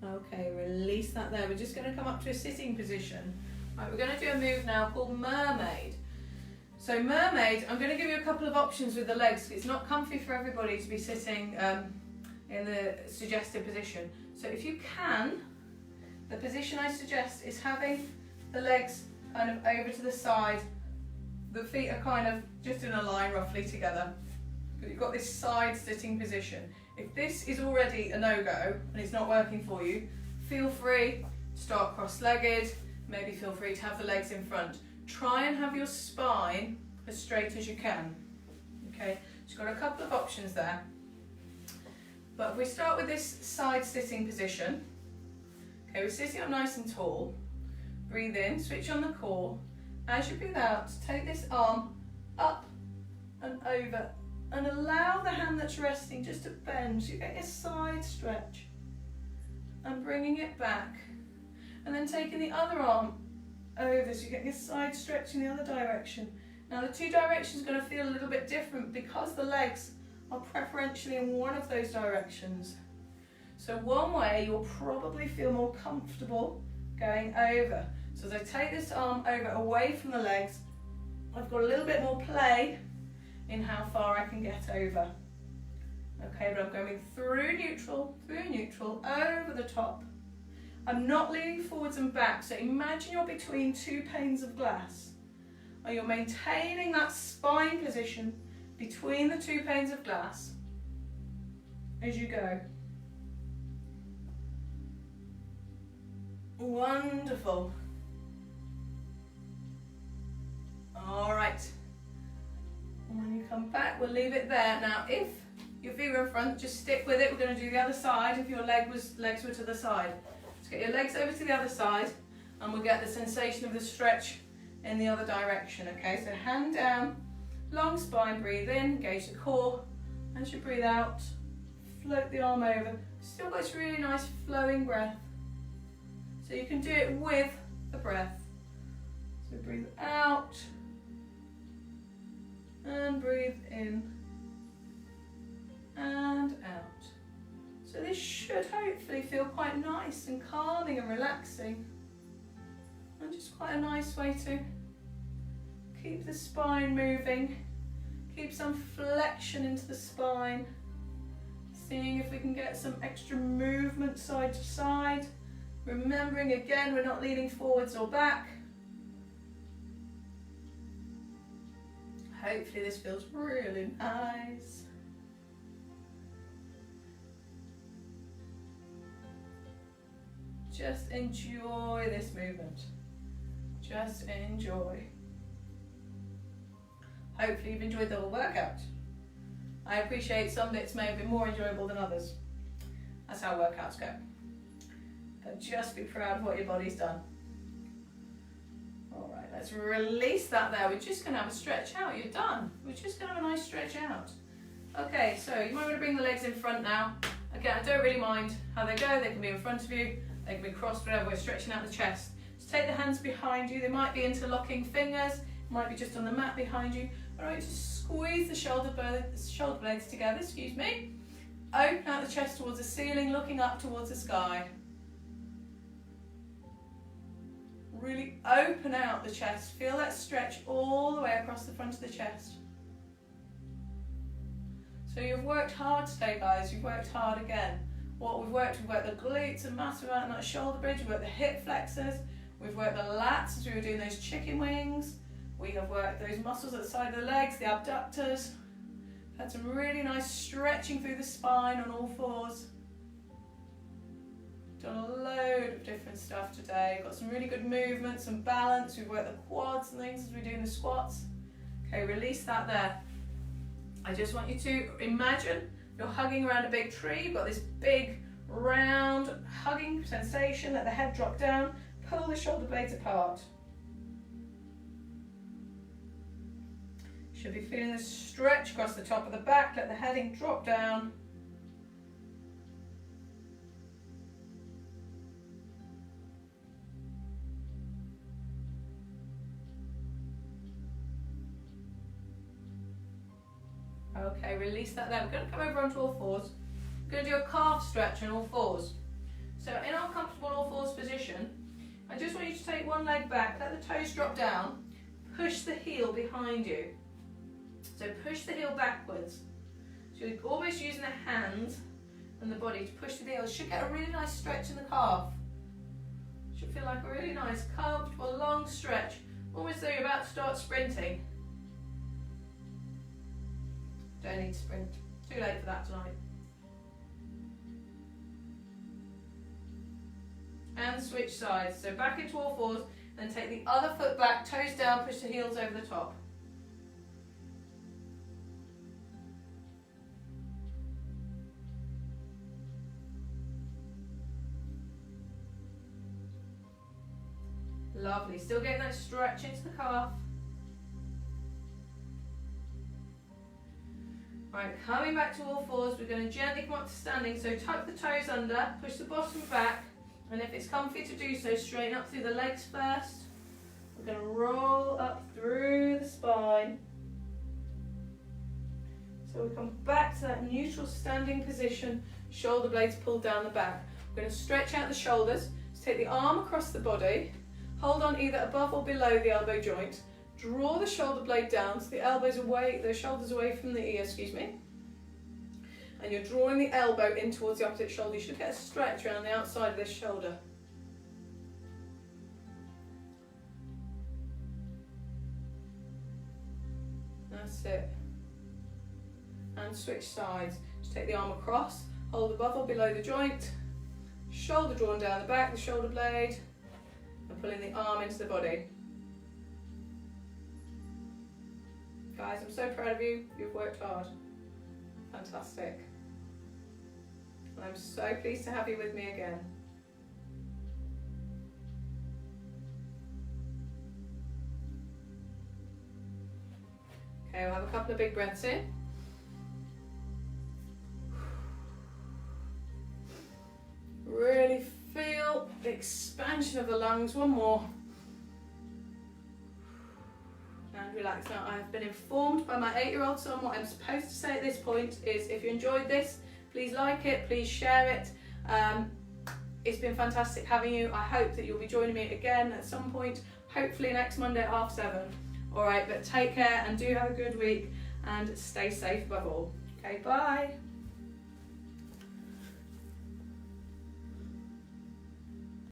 Okay, release that there. We're just going to come up to a sitting position. Right, we're going to do a move now called Mermaid. So Mermaid, I'm going to give you a couple of options with the legs. It's not comfy for everybody to be sitting in the suggested position. So if you can, the position I suggest is having the legs kind of over to the side. The feet are kind of just in a line roughly together. But you've got this side sitting position. If this is already a no-go and it's not working for you, feel free to start cross-legged. Maybe feel free to have the legs in front. Try and have your spine as straight as you can. Okay, so you've got a couple of options there. But if we start with this side sitting position, okay, we're sitting up nice and tall. Breathe in, switch on the core. As you breathe out, take this arm up and over and allow the hand that's resting just to bend. So you get a side stretch and bringing it back. And then taking the other arm over, so you get this side stretch in the other direction. Now the two directions are going to feel a little bit different because the legs are preferentially in one of those directions. So one way you'll probably feel more comfortable going over. So as I take this arm over away from the legs, I've got a little bit more play in how far I can get over. Okay, but I'm going through neutral, over the top. I'm not leaning forwards and back, so imagine you're between two panes of glass. And you're maintaining that spine position between the two panes of glass as you go. Wonderful. All right. And when you come back, we'll leave it there. Now, if your feet are in front, just stick with it. We're going to do the other side if your legs were to the side. Just get your legs over to the other side and we'll get the sensation of the stretch in the other direction, okay? So hand down, long spine, breathe in, engage the core. As you breathe out, float the arm over. Still got this really nice flowing breath. So you can do it with the breath. So breathe out and breathe in and out. So this should hopefully feel quite nice and calming and relaxing. And just quite a nice way to keep the spine moving, keep some flexion into the spine, seeing if we can get some extra movement side to side. Remembering again, we're not leaning forwards or back. Hopefully this feels really nice. Just enjoy this movement. Just enjoy. Hopefully you've enjoyed the whole workout. I appreciate some bits may have been more enjoyable than others. That's how workouts go. But just be proud of what your body's done. All right, let's release that there. We're just going to have a stretch out. You're done. We're just going to have a nice stretch out. Okay, so you might want to bring the legs in front now. Again, I don't really mind how they go. They can be in front of you. They can be crossed, whatever. We're stretching out the chest. Just take the hands behind you. They might be interlocking fingers. Might be just on the mat behind you. All right, just squeeze the shoulder blades together, excuse me. Open out the chest towards the ceiling, looking up towards the sky. Really open out the chest. Feel that stretch all the way across the front of the chest. So you've worked hard today, guys. You've worked hard again. What we've worked the glutes and massive amount of that shoulder bridge. We've worked the hip flexors. We've worked the lats as we were doing those chicken wings. We have worked those muscles at the side of the legs, the abductors. Had some really nice stretching through the spine on all fours. Done a load of different stuff today. Got some really good movement, some balance. We've worked the quads and things as we're doing the squats. Okay, release that there. I just want you to imagine you're hugging around a big tree. You've got this big, round, hugging sensation. Let the head drop down. Pull the shoulder blades apart. Should be feeling the stretch across the top of the back. Let the heading drop down. Okay, release that there. We're going to come over onto all fours. We're going to do a calf stretch on all fours. So in our comfortable all fours position, I just want you to take one leg back, let the toes drop down, push the heel behind you. So push the heel backwards. So you're always using the hands and the body to push the heel. You should get a really nice stretch in the calf. Should feel like a really nice, comfortable, long stretch. Almost though you're about to start sprinting. Don't need to sprint. Too late for that tonight. And switch sides. So back into all fours, then take the other foot back, toes down, push the heels over the top. Lovely. Still getting that stretch into the calf. Right, coming back to all fours, we're going to gently come up to standing, so tuck the toes under, push the bottom back, and if it's comfy to do so, straighten up through the legs first. We're going to roll up through the spine. So we come back to that neutral standing position, shoulder blades pulled down the back. We're going to stretch out the shoulders, so take the arm across the body, hold on either above or below the elbow joint. Draw the shoulder blade down so the elbows away, the shoulders away from the ear, excuse me. And you're drawing the elbow in towards the opposite shoulder. You should get a stretch around the outside of this shoulder. That's it. And switch sides. Just take the arm across, hold above or below the joint, shoulder drawn down the back, the shoulder blade, and pulling the arm into the body. Guys, I'm so proud of you. You've worked hard. Fantastic. And I'm so pleased to have you with me again. Okay, we'll have a couple of big breaths in. Really feel the expansion of the lungs. One more. And relax. Now, I have been informed by my 8-year-old son what I'm supposed to say at this point is, if you enjoyed this, please like it, please share it. It's been fantastic having you. I hope that you'll be joining me again at some point, hopefully next Monday at 7:30. All right, but take care and do have a good week and stay safe above all. Okay, bye.